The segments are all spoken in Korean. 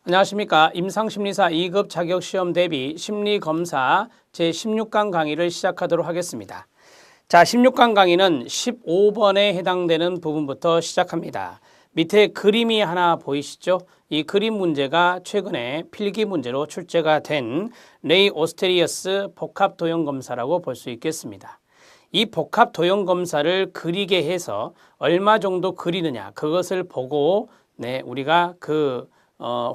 안녕하십니까. 임상심리사 2급 자격시험 대비 심리검사 제16강 강의를 시작하도록 하겠습니다. 자, 16강 강의는 15번에 해당되는 부분부터 시작합니다. 밑에 그림이 하나 보이시죠? 이 그림 문제가 최근에 필기 문제로 출제가 된 레이 오스테리어스 복합도형검사라고 볼 수 있겠습니다. 이 복합도형검사를 그리게 해서 얼마 정도 그리느냐 그것을 보고 우리가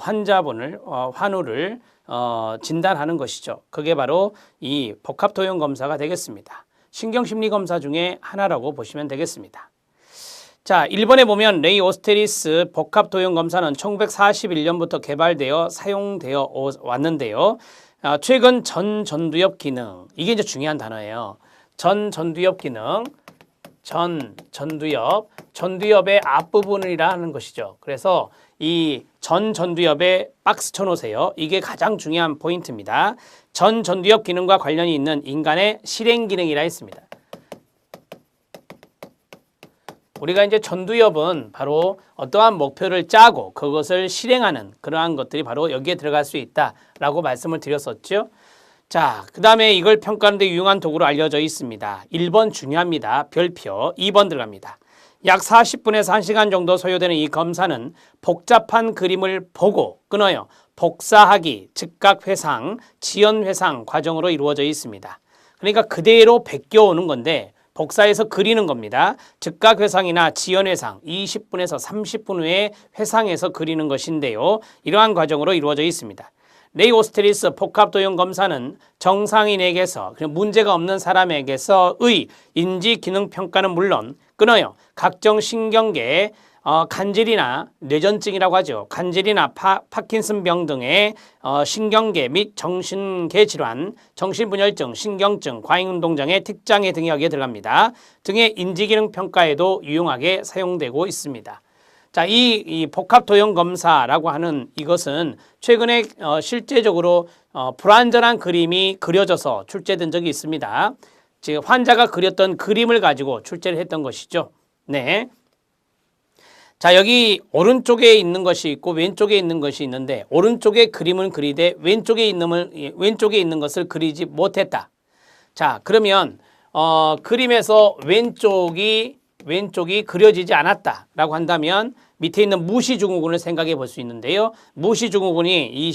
환자분을 환우를 진단하는 것이죠. 그게 바로 이 복합도형검사가 되겠습니다. 신경심리검사 중에 하나라고 보시면 되겠습니다. 자, 1번에 보면 레이 오스테리스 복합도형검사는 1941년부터 개발되어 사용되어 왔는데요. 최근 전두엽 기능, 이게 이제 중요한 단어예요. 전두엽 기능, 전두엽의 앞부분이라 하는 것이죠. 그래서 이 전두엽에 박스 쳐놓으세요. 이게 가장 중요한 포인트입니다. 전두엽 기능과 관련이 있는 인간의 실행 기능이라 했습니다. 우리가 이제 전두엽은 바로 어떠한 목표를 짜고 그것을 실행하는 그러한 것들이 바로 여기에 들어갈 수 있다라고 말씀을 드렸었죠. 자, 그 다음에 이걸 평가하는 데 유용한 도구로 알려져 있습니다. 1번 중요합니다. 별표. 2번 들어갑니다. 약 40분에서 1시간 정도 소요되는 이 검사는 복잡한 그림을 보고 끊어요. 복사하기, 즉각 회상, 지연 회상 과정으로 이루어져 있습니다. 그러니까 그대로 베껴오는 건데 복사해서 그리는 겁니다. 즉각 회상이나 지연 회상 20분에서 30분 후에 회상해서 그리는 것인데요. 이러한 과정으로 이루어져 있습니다. 레이 오스테리스 복합도형 검사는 정상인에게서 문제가 없는 사람에게서의 인지 기능 평가는 물론 끊어요. 각종 신경계 간질이나 뇌전증이라고 하죠. 간질이나 파킨슨병 등의 신경계 및 정신계 질환, 정신분열증, 신경증, 과잉운동장애, 특장애 등이 여기에 들어갑니다. 등의 인지기능 평가에도 유용하게 사용되고 있습니다. 자, 이 복합도형 검사라고 하는 이것은 최근에 실제적으로 불완전한 그림이 그려져서 출제된 적이 있습니다. 즉 환자가 그렸던 그림을 가지고 출제를 했던 것이죠. 네. 자, 여기 오른쪽에 있는 것이 있고 왼쪽에 있는 것이 있는데 오른쪽에 그림을 그리되 왼쪽에 있는 것을 그리지 못했다. 자, 그러면 그림에서 왼쪽이 그려지지 않았다라고 한다면 밑에 있는 무시증후군을 생각해 볼 수 있는데요. 무시증후군이 이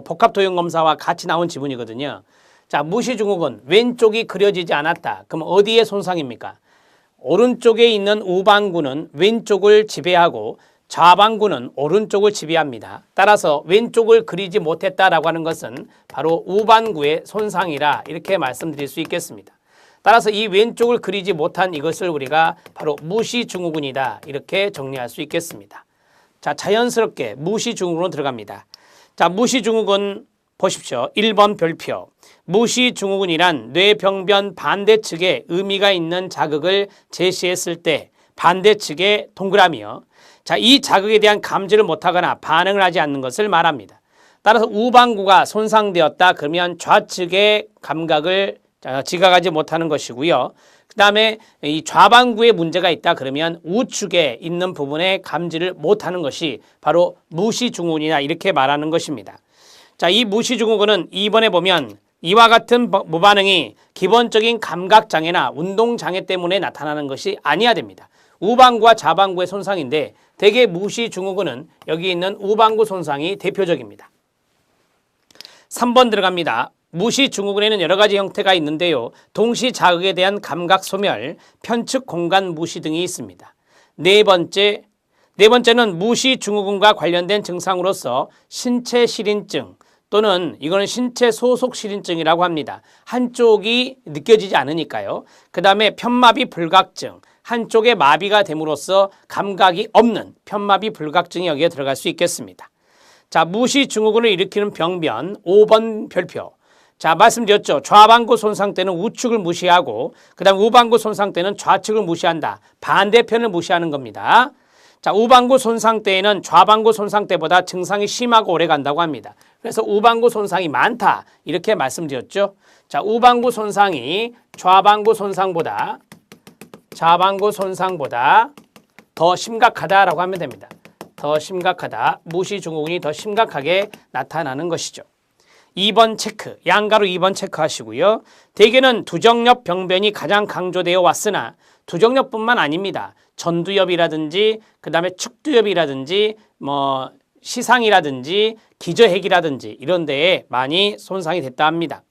복합도형 검사와 같이 나온 지문이거든요. 자, 무시증후군 왼쪽이 그려지지 않았다. 그럼 어디에 손상입니까? 오른쪽에 있는 우방구는 왼쪽을 지배하고 좌방구는 오른쪽을 지배합니다. 따라서 왼쪽을 그리지 못했다라고 하는 것은 바로 우방구의 손상이라 이렇게 말씀드릴 수 있겠습니다. 따라서 이 왼쪽을 그리지 못한 이것을 우리가 바로 무시증후군이다 이렇게 정리할 수 있겠습니다. 자, 자연스럽게 무시증후군으로 들어갑니다. 자, 무시증후군 보십시오. 1번 별표. 무시증후군이란 뇌병변 반대측에 의미가 있는 자극을 제시했을 때 반대측에 동그라미요. 자, 이 자극에 대한 감지를 못하거나 반응을 하지 않는 것을 말합니다. 따라서 우방구가 손상되었다 그러면 좌측의 감각을 지각하지 못하는 것이고요. 그 다음에 이 좌방구에 문제가 있다 그러면 우측에 있는 부분에 감지를 못하는 것이 바로 무시증후군이다 이렇게 말하는 것입니다. 자, 이 무시증후군은 2번에 보면 이와 같은 무반응이 기본적인 감각장애나 운동장애 때문에 나타나는 것이 아니어야 됩니다. 우방구와 좌방구의 손상인데 대개 무시증후군은 여기 있는 우방구 손상이 대표적입니다. 3번 들어갑니다. 무시증후군에는 여러 가지 형태가 있는데요. 동시 자극에 대한 감각 소멸, 편측 공간 무시 등이 있습니다. 네 번째는 무시증후군과 관련된 증상으로서 신체 실인증 또는 이거는 신체 소속 실인증이라고 합니다. 한쪽이 느껴지지 않으니까요. 그 다음에 편마비 불각증, 한쪽에 마비가 됨으로써 감각이 없는 편마비 불각증이 여기에 들어갈 수 있겠습니다. 자, 무시증후군을 일으키는 병변 5번 별표. 자, 말씀드렸죠. 좌방구 손상 때는 우측을 무시하고 그 다음 우방구 손상 때는 좌측을 무시한다. 반대편을 무시하는 겁니다. 자, 우방구 손상 때에는 좌방구 손상 때보다 증상이 심하고 오래 간다고 합니다. 그래서 우방구 손상이 많다 이렇게 말씀드렸죠. 자, 우방구 손상이 좌방구 손상보다 더 심각하다라고 하면 됩니다. 더 심각하다. 무시증후군이 더 심각하게 나타나는 것이죠. 2번 체크, 양가로 2번 체크하시고요. 대개는 두정엽 병변이 가장 강조되어 왔으나 두정엽뿐만 아닙니다. 전두엽이라든지 그다음에 축두엽이라든지 시상이라든지 기저핵이라든지 이런 데에 많이 손상이 됐다 합니다.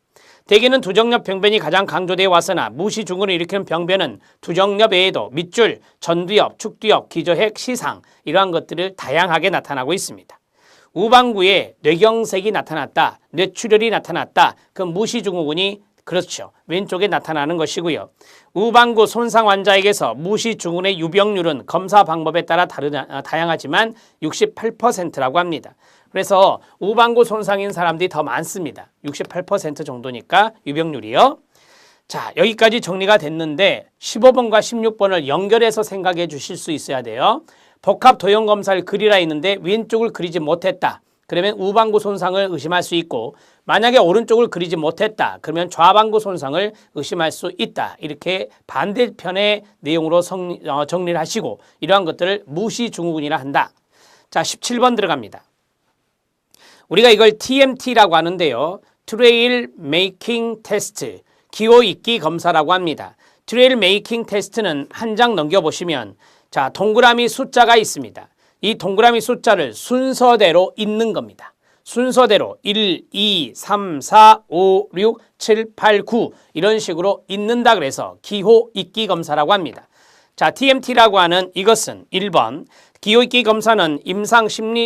대개는 두정엽 병변이 가장 강조되어 왔으나 무시증후군을 일으키는 병변은 두정엽 외에도 밑줄, 전두엽, 축두엽, 기저핵, 시상 이러한 것들을 다양하게 나타나고 있습니다. 우방구에 뇌경색이 나타났다, 뇌출혈이 나타났다, 그 무시증후군이 그렇죠. 왼쪽에 나타나는 것이고요. 우방구 손상 환자에게서 무시증후군의 유병률은 검사 방법에 따라 다양하지만 68%라고 합니다. 그래서 우방구 손상인 사람들이 더 많습니다. 68% 정도니까 유병률이요. 자, 여기까지 정리가 됐는데 15번과 16번을 연결해서 생각해 주실 수 있어야 돼요. 복합 도형 검사를 그리라 했는데 왼쪽을 그리지 못했다. 그러면 우방구 손상을 의심할 수 있고 만약에 오른쪽을 그리지 못했다. 그러면 좌방구 손상을 의심할 수 있다. 이렇게 반대편의 내용으로 정리를 하시고 이러한 것들을 무시증후군이라 한다. 자, 17번 들어갑니다. 우리가 이걸 TMT라고 하는데요. 트레일 메이킹 테스트, 기호 읽기 검사라고 합니다. 트레일 메이킹 테스트는 한 장 넘겨보시면 자, 동그라미 숫자가 있습니다. 이 동그라미 숫자를 순서대로 읽는 겁니다. 순서대로 1, 2, 3, 4, 5, 6, 7, 8, 9 이런 식으로 읽는다 그래서 기호 읽기 검사라고 합니다. 자, TMT라고 하는 이것은 1번 기호 읽기 검사는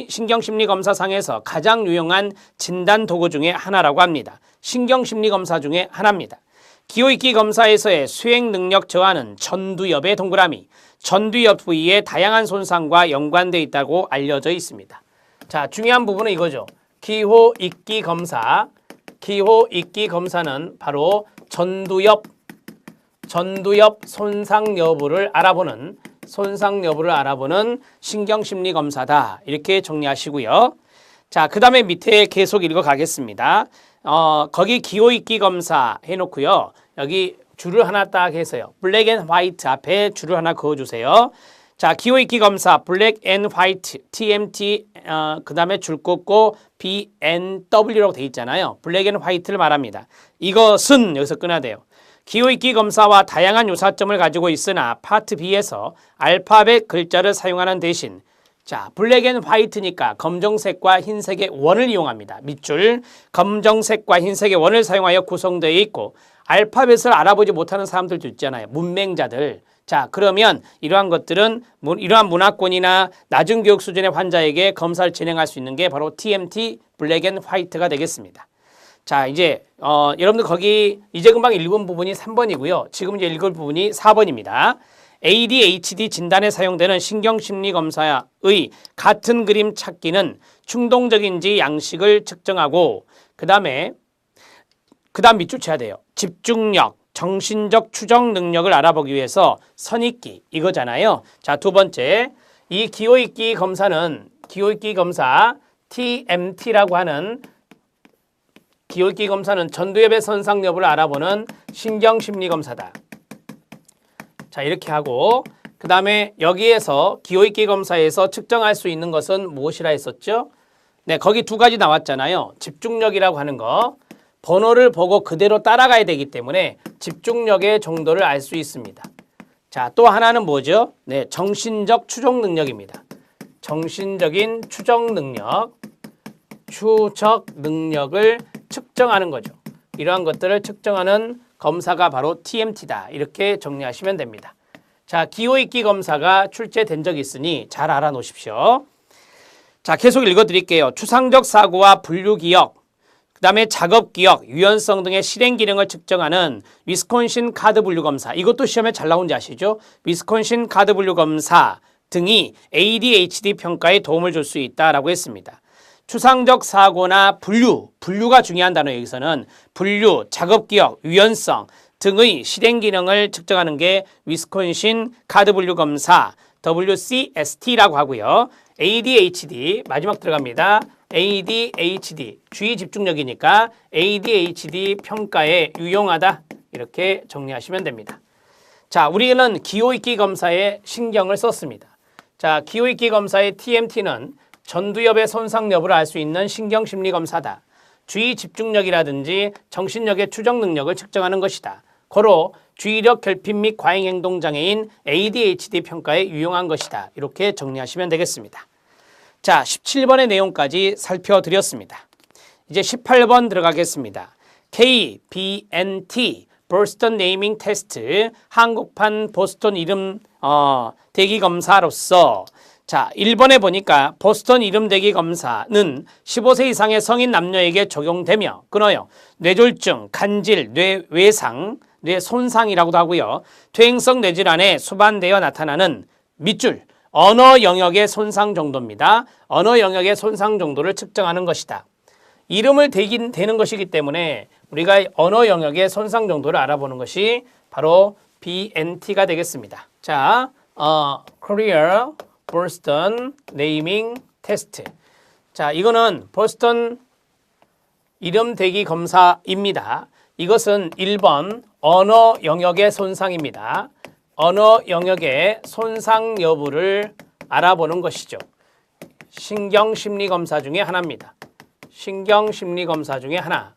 신경심리검사상에서 가장 유용한 진단 도구 중에 하나라고 합니다. 신경심리검사 중에 하나입니다. 기호 읽기 검사에서의 수행 능력 저하는 전두엽의 동그라미, 전두엽 부위에 다양한 손상과 연관되어 있다고 알려져 있습니다. 자, 중요한 부분은 이거죠. 기호 읽기 검사, 기호 읽기 검사는 바로 전두엽 손상 여부를 알아보는 신경심리검사다. 이렇게 정리하시고요. 자, 그 다음에 밑에 계속 읽어가겠습니다. 거기 기호 읽기 검사 해놓고요. 여기 줄을 하나 딱 해서요. 블랙 앤 화이트 앞에 줄을 하나 그어주세요. 자, 기호 읽기 검사 블랙 앤 화이트 TMT 그 다음에 줄 긋고 BNW라고 돼 있잖아요. 블랙 앤 화이트를 말합니다. 이것은 여기서 끊어야 돼요. 기호 읽기 검사와 다양한 유사점을 가지고 있으나 파트 B에서 알파벳 글자를 사용하는 대신 자, 블랙 앤 화이트니까 검정색과 흰색의 원을 이용합니다. 밑줄 검정색과 흰색의 원을 사용하여 구성되어 있고 알파벳을 알아보지 못하는 사람들도 있잖아요. 문맹자들. 자, 그러면 이러한 것들은 이러한 문화권이나 낮은 교육 수준의 환자에게 검사를 진행할 수 있는 게 바로 TMT 블랙 앤 화이트가 되겠습니다. 자, 이제 여러분들 거기 이제 금방 읽은 부분이 3번이고요. 지금 이제 읽을 부분이 4번입니다. ADHD 진단에 사용되는 신경심리검사의 같은 그림 찾기는 충동적인지 양식을 측정하고 그 다음 밑줄 쳐야 돼요. 집중력, 정신적 추적 능력을 알아보기 위해서 선입기 이거잖아요. 자, 두 번째 이 기호 읽기 검사 TMT라고 하는 기호 읽기 검사는 전두엽의 손상 여부를 알아보는 신경심리검사다. 자, 이렇게 하고 그 다음에 여기에서 기호 읽기 검사에서 측정할 수 있는 것은 무엇이라 했었죠? 네, 거기 두 가지 나왔잖아요. 집중력이라고 하는 거. 번호를 보고 그대로 따라가야 되기 때문에 집중력의 정도를 알 수 있습니다. 자, 또 하나는 뭐죠? 네, 정신적 추적 능력입니다. 정신적인 추적 능력을 측정하는 거죠. 이러한 것들을 측정하는 검사가 바로 TMT다. 이렇게 정리하시면 됩니다. 자, 기호 읽기 검사가 출제된 적이 있으니 잘 알아놓으십시오. 자, 계속 읽어드릴게요. 추상적 사고와 분류 기억, 그 다음에 작업 기억, 유연성 등의 실행 기능을 측정하는 위스콘신 카드 분류 검사. 이것도 시험에 잘 나온지 아시죠? 위스콘신 카드 분류 검사 등이 ADHD 평가에 도움을 줄 수 있다라고 했습니다. 추상적 사고나 분류가 중요한 단어 여기서는 분류, 작업기억, 유연성 등의 실행 기능을 측정하는 게 위스콘신 카드 분류 검사 WCST라고 하고요. ADHD 마지막 들어갑니다. ADHD 주의 집중력이니까 ADHD 평가에 유용하다 이렇게 정리하시면 됩니다. 자, 우리는 기호 읽기 검사에 신경을 썼습니다. 자, 기호익기 검사의 TMT는 전두엽의 손상 여부를 알 수 있는 신경심리검사다. 주의 집중력이라든지 정신력의 추적 능력을 측정하는 것이다. 고로 주의력 결핍 및 과잉행동장애인 ADHD 평가에 유용한 것이다. 이렇게 정리하시면 되겠습니다. 자, 17번의 내용까지 살펴드렸습니다. 이제 18번 들어가겠습니다. KBNT 보스턴 네이밍 테스트 한국판 보스턴 이름 대기 검사로서 자, 1번에 보니까 보스턴 이름 대기 검사는 15세 이상의 성인 남녀에게 적용되며 끊어요. 뇌졸중, 간질, 뇌외상, 뇌 손상이라고도 하고요. 퇴행성 뇌질환에 수반되어 나타나는 밑줄, 언어 영역의 손상 정도입니다. 언어 영역의 손상 정도를 측정하는 것이다. 이름을 대는 것이기 때문에 우리가 언어 영역의 손상 정도를 알아보는 것이 바로 BNT가 되겠습니다. 자, Korea Boston Naming Test. 자, 이거는 보스턴 이름 대기 검사입니다. 이것은 1번 언어 영역의 손상입니다. 언어 영역의 손상 여부를 알아보는 것이죠. 신경심리검사 중에 하나입니다. 신경심리검사 중에 하나.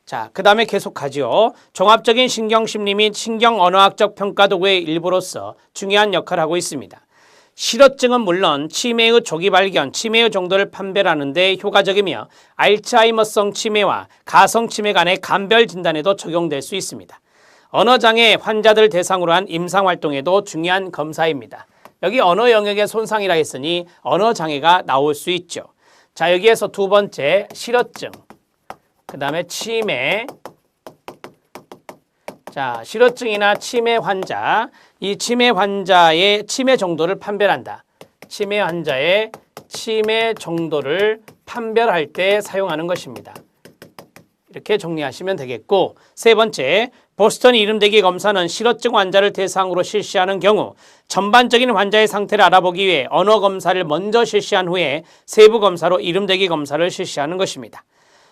자, 그 다음에 계속하죠. 종합적인 신경심리 및 신경언어학적 평가도구의 일부로서 중요한 역할을 하고 있습니다. 실어증은 물론 치매의 조기 발견, 치매의 정도를 판별하는 데 효과적이며 알츠하이머성 치매와 가성 치매 간의 감별 진단에도 적용될 수 있습니다. 언어장애 환자들 대상으로 한 임상활동에도 중요한 검사입니다. 여기 언어 영역의 손상이라 했으니 언어장애가 나올 수 있죠. 자, 여기에서 두 번째 실어증, 그 다음에 치매. 자, 실어증이나 치매 환자, 이 치매 환자의 치매 정도를 판별한다. 치매 환자의 치매 정도를 판별할 때 사용하는 것입니다. 이렇게 정리하시면 되겠고, 세 번째, 보스턴 이름대기 검사는 실어증 환자를 대상으로 실시하는 경우 전반적인 환자의 상태를 알아보기 위해 언어 검사를 먼저 실시한 후에 세부 검사로 이름대기 검사를 실시하는 것입니다.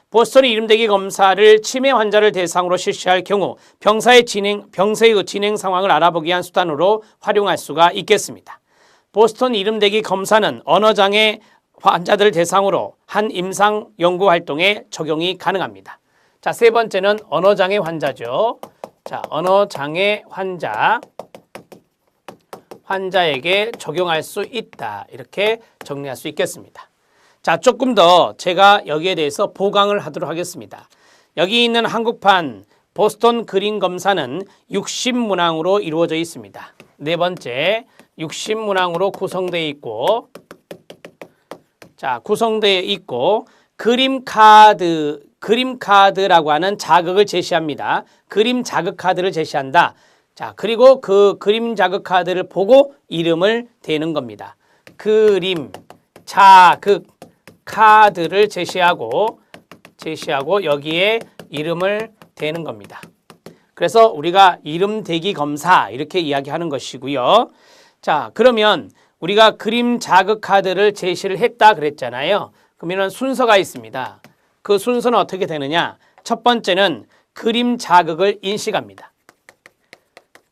보스턴 이름대기 검사를 치매 환자를 대상으로 실시할 경우 병세의 진행 상황을 알아보기 위한 수단으로 활용할 수가 있겠습니다. 보스턴 이름대기 검사는 언어장애 환자들 대상으로 한 임상 연구 활동에 적용이 가능합니다. 자, 세 번째는 언어장애 환자죠. 자, 언어장애 환자에게 적용할 수 있다. 이렇게 정리할 수 있겠습니다. 자, 조금 더 제가 여기에 대해서 보강을 하도록 하겠습니다. 여기 있는 한국판 보스턴 그린 검사는 60문항으로 이루어져 있습니다. 네 번째, 60문항으로 구성되어 있고, 자, 구성되어 있고, 그림 카드라고 하는 자극을 제시합니다. 그림 자극 카드를 제시한다. 자, 그리고 그 그림 자극 카드를 보고 이름을 대는 겁니다. 그림 자극 카드를 제시하고 여기에 이름을 대는 겁니다. 그래서 우리가 이름 대기 검사 이렇게 이야기하는 것이고요. 자, 그러면 우리가 그림 자극 카드를 제시를 했다 그랬잖아요. 그러면 순서가 있습니다. 그 순서는 어떻게 되느냐? 첫 번째는 그림 자극을 인식합니다.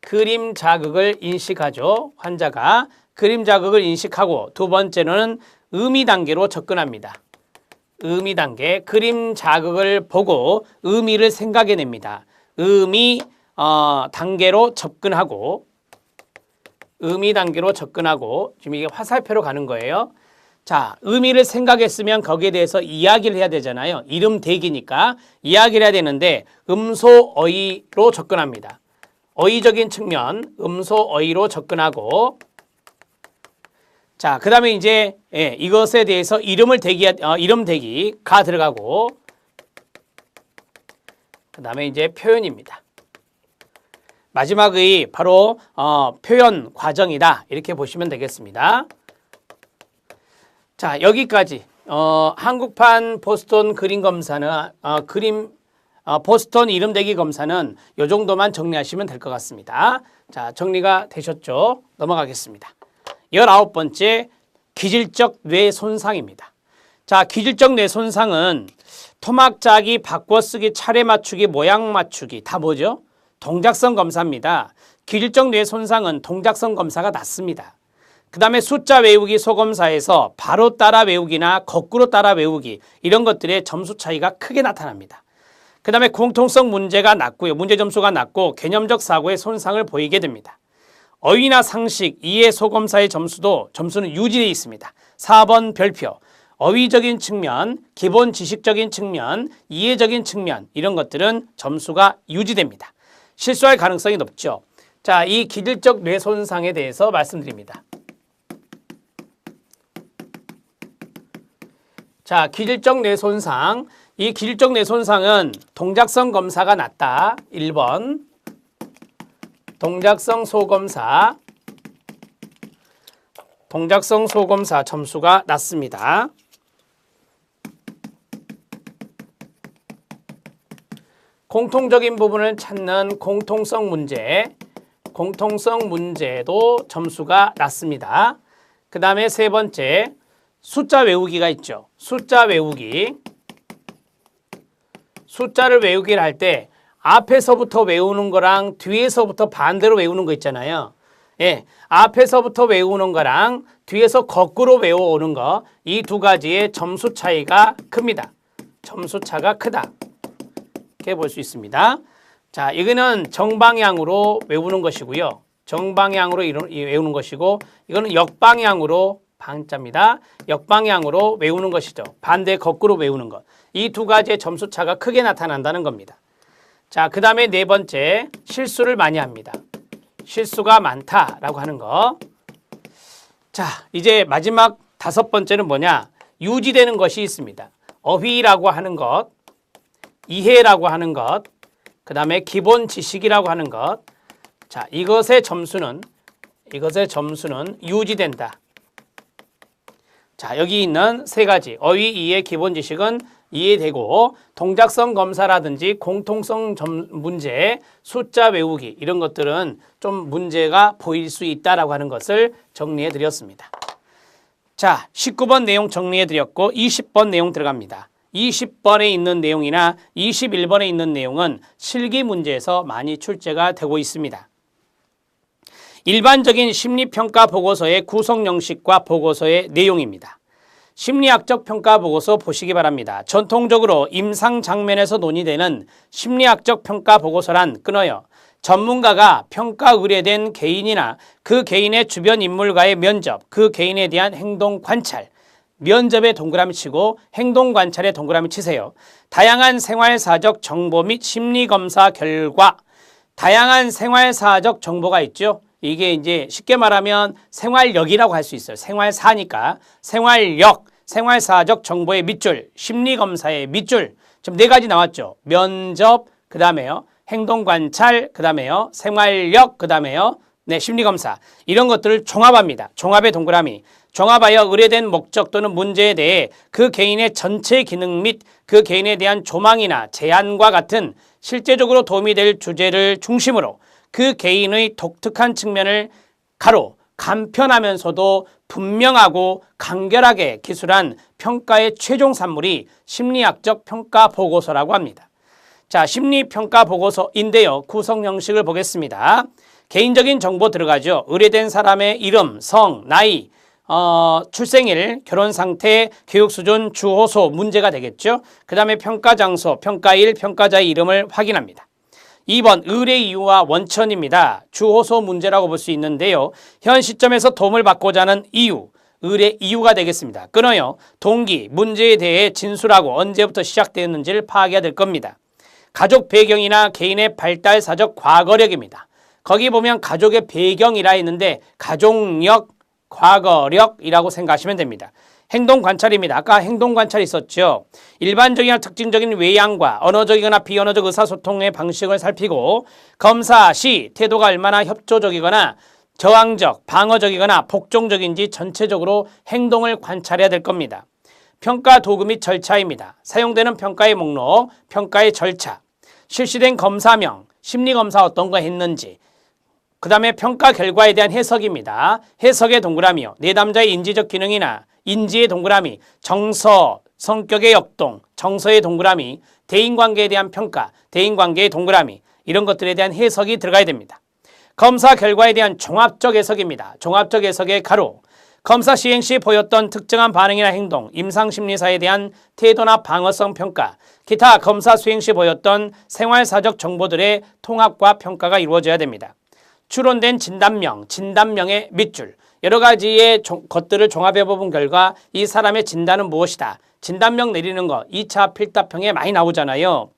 그림 자극을 인식하죠. 환자가 그림 자극을 인식하고, 두 번째는 의미 단계로 접근합니다. 의미 단계, 그림 자극을 보고 의미를 생각해냅니다. 의미 단계로 접근하고, 지금 이게 화살표로 가는 거예요. 자, 의미를 생각했으면 거기에 대해서 이야기를 해야 되잖아요. 이름 대기니까 이야기를 해야 되는데 음소어의로 접근합니다. 어의적인 측면, 음소어의로 접근하고, 자, 그 다음에 이제 이것에 대해서 이름 대기가 들어가고, 그 다음에 이제 표현입니다. 마지막의 바로 표현 과정이다. 이렇게 보시면 되겠습니다. 자, 여기까지 한국판 보스턴 그림 검사는 보스턴 이름 대기 검사는 이 정도만 정리하시면 될 것 같습니다. 자, 정리가 되셨죠? 넘어가겠습니다. 19번째, 기질적 뇌 손상입니다. 자, 기질적 뇌 손상은 토막 짜기, 바꿔쓰기, 차례 맞추기, 모양 맞추기 다 뭐죠? 동작성 검사입니다. 기질적 뇌 손상은 동작성 검사가 낫습니다. 그 다음에 숫자 외우기 소검사에서 바로 따라 외우기나 거꾸로 따라 외우기 이런 것들의 점수 차이가 크게 나타납니다. 그 다음에 공통성 문제가 낮고요. 문제 점수가 낮고 개념적 사고의 손상을 보이게 됩니다. 어휘나 상식, 이해 소검사의 점수는 유지되어 있습니다. 4번 별표. 어휘적인 측면, 기본 지식적인 측면, 이해적인 측면 이런 것들은 점수가 유지됩니다. 실수할 가능성이 높죠. 자, 이 기질적 뇌손상에 대해서 말씀드립니다. 자, 기질적 뇌손상. 이 기질적 뇌손상은 동작성 검사가 낮다. 1번. 동작성 소검사 점수가 낮습니다. 공통적인 부분을 찾는 공통성 문제도 점수가 낮습니다. 그 다음에 세 번째, 숫자 외우기가 있죠. 숫자를 외우기를 할 때 앞에서부터 외우는 거랑 뒤에서부터 반대로 외우는 거 있잖아요. 예, 앞에서부터 외우는 거랑 뒤에서 거꾸로 외워오는 거, 이 두 가지의 점수 차이가 큽니다. 점수 차가 크다. 이렇게 볼 수 있습니다. 자, 이거는 정방향으로 외우는 것이고요. 정방향으로 외우는 것이고, 이거는 역방향으로 방자입니다. 역방향으로 외우는 것이죠. 반대 거꾸로 외우는 것. 이 두 가지의 점수 차가 크게 나타난다는 겁니다. 자, 그 다음에 네 번째, 실수를 많이 합니다. 실수가 많다라고 하는 거. 자, 이제 마지막 다섯 번째는 뭐냐? 유지되는 것이 있습니다. 어휘라고 하는 것, 이해라고 하는 것, 그 다음에 기본 지식이라고 하는 것. 자, 이것의 점수는 유지된다. 자, 여기 있는 세 가지, 어휘, 이해, 기본 지식은 이해되고, 동작성 검사라든지 공통성 문제, 숫자 외우기 이런 것들은 좀 문제가 보일 수 있다라고 하는 것을 정리해 드렸습니다. 자, 19번 내용 정리해 드렸고 20번 내용 들어갑니다. 20번에 있는 내용이나 21번에 있는 내용은 실기 문제에서 많이 출제가 되고 있습니다. 일반적인 심리평가 보고서의 구성 형식과 보고서의 내용입니다. 심리학적 평가 보고서 보시기 바랍니다. 전통적으로 임상 장면에서 논의되는 심리학적 평가 보고서란 끊어요. 전문가가 평가 의뢰된 개인이나 그 개인의 주변 인물과의 면접, 그 개인에 대한 행동 관찰, 면접에 동그라미 치고 행동 관찰에 동그라미 치세요. 다양한 생활사적 정보 및 심리검사 결과, 다양한 생활사적 정보가 있죠. 이게 이제 쉽게 말하면 생활력이라고 할 수 있어요. 생활사니까 생활력, 생활사적 정보의 밑줄, 심리검사의 밑줄. 지금 네 가지 나왔죠. 면접, 그 다음에요. 행동관찰, 그 다음에요. 생활력, 그 다음에요. 네, 심리검사. 이런 것들을 종합합니다. 종합의 동그라미. 종합하여 의뢰된 목적 또는 문제에 대해 그 개인의 전체 기능 및 그 개인에 대한 조망이나 제안과 같은 실제적으로 도움이 될 주제를 중심으로 그 개인의 독특한 측면을 간편하면서도 분명하고 간결하게 기술한 평가의 최종 산물이 심리학적 평가 보고서라고 합니다. 자, 심리평가 보고서인데요. 구성 형식을 보겠습니다. 개인적인 정보 들어가죠. 의뢰된 사람의 이름, 성, 나이, 출생일, 결혼 상태, 교육 수준, 주호소 문제가 되겠죠. 그 다음에 평가 장소, 평가일, 평가자의 이름을 확인합니다. 2번 의뢰 이유와 원천입니다. 주호소 문제라고 볼 수 있는데요. 현 시점에서 도움을 받고자 하는 이유, 의뢰 이유가 되겠습니다. 끊어요. 동기, 문제에 대해 진술하고 언제부터 시작되었는지를 파악해야 될 겁니다. 가족 배경이나 개인의 발달사적 과거력입니다. 거기 보면 가족의 배경이라 했는데 가족력, 과거력이라고 생각하시면 됩니다. 행동 관찰입니다. 아까 행동 관찰이 있었죠. 일반적이나 특징적인 외양과 언어적이거나 비언어적 의사소통의 방식을 살피고 검사 시 태도가 얼마나 협조적이거나 저항적, 방어적이거나 복종적인지 전체적으로 행동을 관찰해야 될 겁니다. 평가 도구 및 절차입니다. 사용되는 평가의 목록, 평가의 절차, 실시된 검사명, 심리검사 어떤 거 했는지, 그 다음에 평가 결과에 대한 해석입니다. 해석의 동그라미요. 내담자의 인지적 기능이나 인지의 동그라미, 정서, 성격의 역동, 정서의 동그라미, 대인관계에 대한 평가, 대인관계의 동그라미 이런 것들에 대한 해석이 들어가야 됩니다. 검사 결과에 대한 종합적 해석입니다. 종합적 해석의 가로, 검사 시행 시 보였던 특정한 반응이나 행동, 임상심리사에 대한 태도나 방어성 평가, 기타 검사 수행 시 보였던 생활사적 정보들의 통합과 평가가 이루어져야 됩니다. 추론된 진단명, 진단명의 밑줄, 여러 가지의 것들을 종합해 본 결과 이 사람의 진단은 무엇이다. 진단명 내리는 거 2차 필답형에 많이 나오잖아요.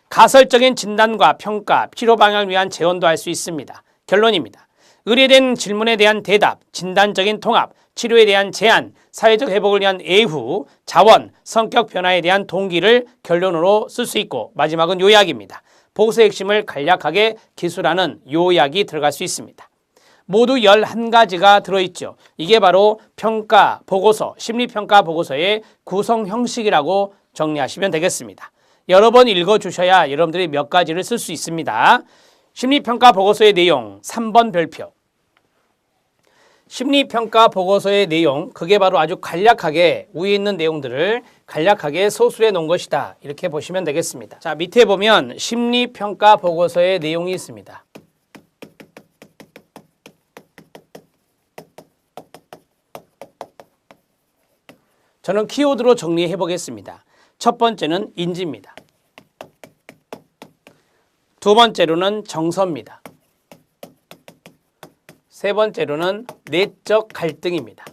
가설적인 진단과 평가, 치료 방향을 위한 재원도 할 수 있습니다. 결론입니다. 의뢰된 질문에 대한 대답, 진단적인 통합, 치료에 대한 제안, 사회적 회복을 위한 애후, 자원, 성격 변화에 대한 동기를 결론으로 쓸 수 있고 마지막은 요약입니다. 보고서의 핵심을 간략하게 기술하는 요약이 들어갈 수 있습니다. 모두 11가지가 들어있죠. 이게 바로 평가 보고서, 심리평가 보고서의 구성 형식이라고 정리하시면 되겠습니다. 여러 번 읽어주셔야 여러분들이 몇 가지를 쓸 수 있습니다. 심리평가 보고서의 내용 3번 별표. 심리평가 보고서의 내용, 그게 바로 아주 간략하게 위에 있는 내용들을 간략하게 소술해 놓은 것이다. 이렇게 보시면 되겠습니다. 자, 밑에 보면 심리평가 보고서의 내용이 있습니다. 저는 키워드로 정리해 보겠습니다. 첫 번째는 인지입니다. 두 번째로는 정서입니다. 세 번째로는 내적 갈등입니다.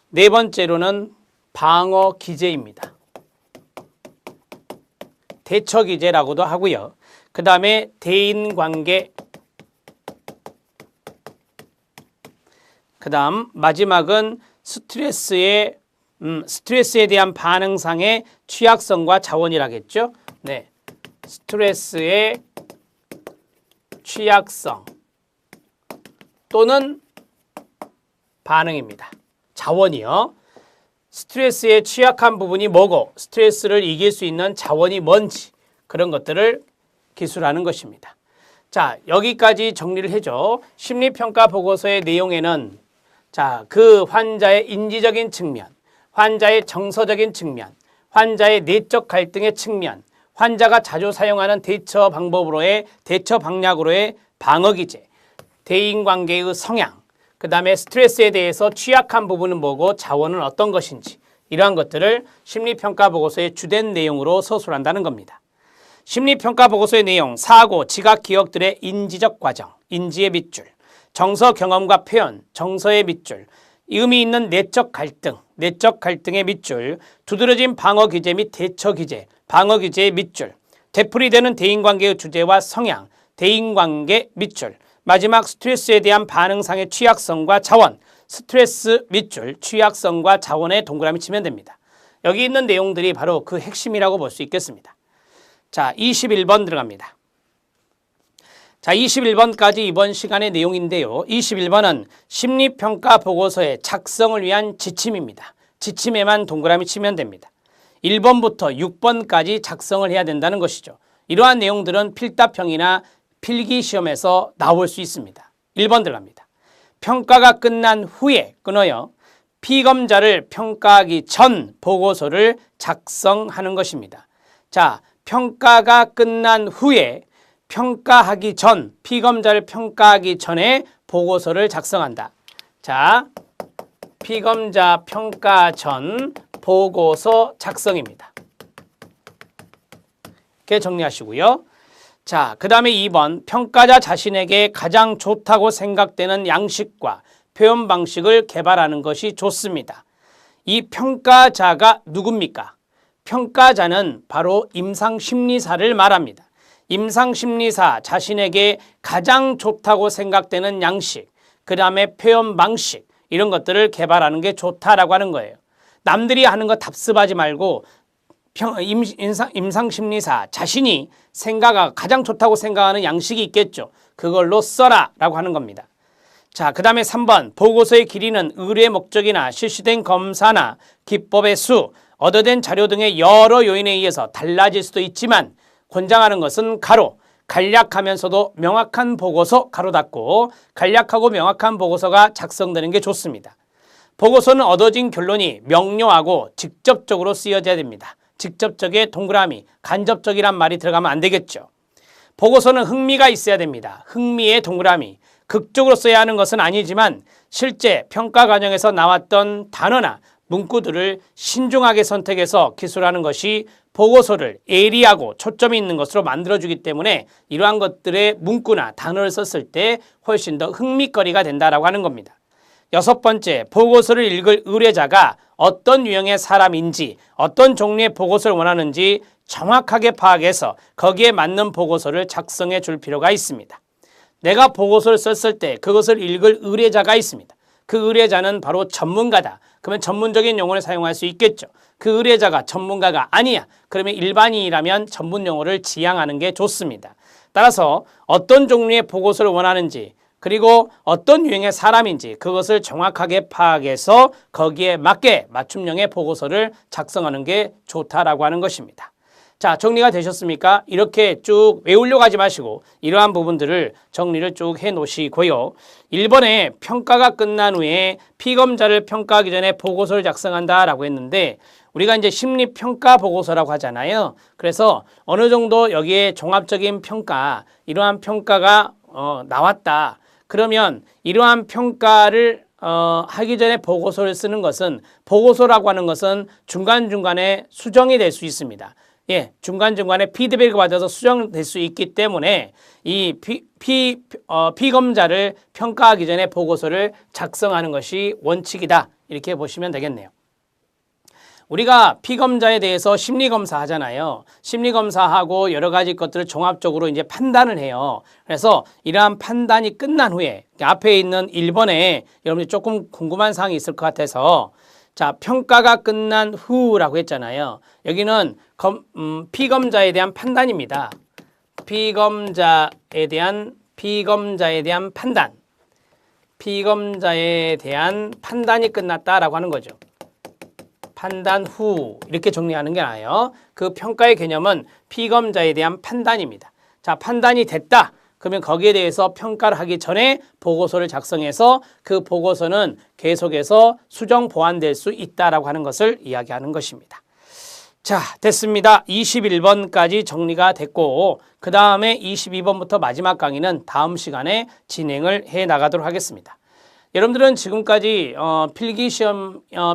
네 번째로는 방어 기제입니다. 대처 기제라고도 하고요. 그 다음에 대인관계, 그 다음 마지막은 스트레스에 대한 반응상의 취약성과 자원이라겠죠. 네, 스트레스의 취약성 또는 반응입니다. 자원이요. 스트레스에 취약한 부분이 뭐고 스트레스를 이길 수 있는 자원이 뭔지 그런 것들을 기술하는 것입니다. 자, 여기까지 정리를 해줘. 심리평가 보고서의 내용에는 자, 그 환자의 인지적인 측면, 환자의 정서적인 측면, 환자의 내적 갈등의 측면, 환자가 자주 사용하는 대처 방법으로의 대처 방략으로의 방어 기제, 대인관계의 성향, 그 다음에 스트레스에 대해서 취약한 부분은 뭐고 자원은 어떤 것인지 이러한 것들을 심리평가 보고서의 주된 내용으로 서술한다는 겁니다. 심리평가 보고서의 내용, 사고, 지각, 기억들의 인지적 과정, 인지의 밑줄, 정서, 경험과 표현, 정서의 밑줄, 의미 있는 내적 갈등, 내적 갈등의 밑줄, 두드러진 방어 기제 및 대처 기제, 방어 기제의 밑줄, 되풀이되는 대인관계의 주제와 성향, 대인관계 밑줄, 마지막 스트레스에 대한 반응상의 취약성과 자원, 스트레스 밑줄, 취약성과 자원에 동그라미 치면 됩니다. 여기 있는 내용들이 바로 그 핵심이라고 볼 수 있겠습니다. 자, 21번 들어갑니다. 자, 21번까지 이번 시간의 내용인데요. 21번은 심리평가 보고서의 작성을 위한 지침입니다. 지침에만 동그라미 치면 됩니다. 1번부터 6번까지 작성을 해야 된다는 것이죠. 이러한 내용들은 필답형이나 필기시험에서 나올 수 있습니다. 1번 들어갑니다. 평가가 끝난 후에 끊어요. 피검자를 평가하기 전 보고서를 작성하는 것입니다. 자, 평가가 끝난 후에 평가하기 전, 피검자를 평가하기 전에 보고서를 작성한다. 자, 피검자 평가 전 보고서 작성입니다. 이렇게 정리하시고요. 자, 그 다음에 2번, 평가자 자신에게 가장 좋다고 생각되는 양식과 표현 방식을 개발하는 것이 좋습니다. 이 평가자가 누굽니까? 평가자는 바로 임상심리사를 말합니다. 임상심리사 자신에게 가장 좋다고 생각되는 양식, 그 다음에 표현 방식 이런 것들을 개발하는 게 좋다라고 하는 거예요. 남들이 하는 거 답습하지 말고 임상심리사 자신이 가장 좋다고 생각하는 양식이 있겠죠. 그걸로 써라 라고 하는 겁니다. 자, 그 다음에 3번, 보고서의 길이는 의뢰 목적이나 실시된 검사나 기법의 수, 얻어낸 자료 등의 여러 요인에 의해서 달라질 수도 있지만 권장하는 것은 가로, 간략하면서도 명확한 보고서 가로 닫고 간략하고 명확한 보고서가 작성되는 게 좋습니다. 보고서는 얻어진 결론이 명료하고 직접적으로 쓰여져야 됩니다. 직접적의 동그라미, 간접적이란 말이 들어가면 안 되겠죠. 보고서는 흥미가 있어야 됩니다. 흥미의 동그라미, 극적으로 써야 하는 것은 아니지만 실제 평가 과정에서 나왔던 단어나 문구들을 신중하게 선택해서 기술하는 것이 보고서를 예리하고 초점이 있는 것으로 만들어주기 때문에 이러한 것들의 문구나 단어를 썼을 때 훨씬 더 흥미거리가 된다라고 하는 겁니다. 여섯 번째, 보고서를 읽을 의뢰자가 어떤 유형의 사람인지 어떤 종류의 보고서를 원하는지 정확하게 파악해서 거기에 맞는 보고서를 작성해 줄 필요가 있습니다. 내가 보고서를 썼을 때 그것을 읽을 의뢰자가 있습니다. 그 의뢰자는 바로 전문가다. 그러면 전문적인 용어를 사용할 수 있겠죠. 그 의뢰자가 전문가가 아니야. 그러면 일반인이라면 전문 용어를 지향하는 게 좋습니다. 따라서 어떤 종류의 보고서를 원하는지 그리고 어떤 유형의 사람인지 그것을 정확하게 파악해서 거기에 맞게 맞춤형의 보고서를 작성하는 게 좋다라고 하는 것입니다. 자, 정리가 되셨습니까? 이렇게 쭉 외우려고 하지 마시고 이러한 부분들을 정리를 쭉 해 놓으시고요. 1번에 평가가 끝난 후에 피검자를 평가하기 전에 보고서를 작성한다라고 했는데 우리가 이제 심리평가 보고서라고 하잖아요. 그래서 어느 정도 여기에 종합적인 평가, 이러한 평가가 나왔다. 그러면 이러한 평가를 하기 전에 보고서를 쓰는 것은 보고서라고 하는 것은 중간중간에 수정이 될 수 있습니다. 예, 중간중간에 피드백을 받아서 수정될 수 있기 때문에 이 피검자를 평가하기 전에 보고서를 작성하는 것이 원칙이다. 이렇게 보시면 되겠네요. 우리가 피검자에 대해서 심리검사 하잖아요. 심리검사하고 여러 가지 것들을 종합적으로 이제 판단을 해요. 그래서 이러한 판단이 끝난 후에 앞에 있는 1번에 여러분들이 조금 궁금한 사항이 있을 것 같아서 자, 평가가 끝난 후라고 했잖아요. 여기는 피검자에 대한 판단입니다. 피검자에 대한 판단. 피검자에 대한 판단이 끝났다라고 하는 거죠. 판단 후 이렇게 정리하는 게 나아요. 그 평가의 개념은 피검자에 대한 판단입니다. 자, 판단이 됐다. 그러면 거기에 대해서 평가를 하기 전에 보고서를 작성해서 그 보고서는 계속해서 수정 보완될 수 있다라고 하는 것을 이야기하는 것입니다. 자, 됐습니다. 21번까지 정리가 됐고 그 다음에 22번부터 마지막 강의는 다음 시간에 진행을 해 나가도록 하겠습니다. 여러분들은 지금까지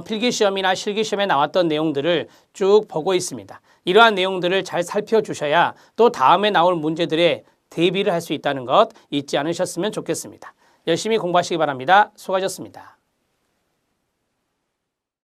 필기시험이나 실기시험에 나왔던 내용들을 쭉 보고 있습니다. 이러한 내용들을 잘 살펴주셔야 또 다음에 나올 문제들에 대비를 할 수 있다는 것 잊지 않으셨으면 좋겠습니다. 열심히 공부하시기 바랍니다. 수고하셨습니다.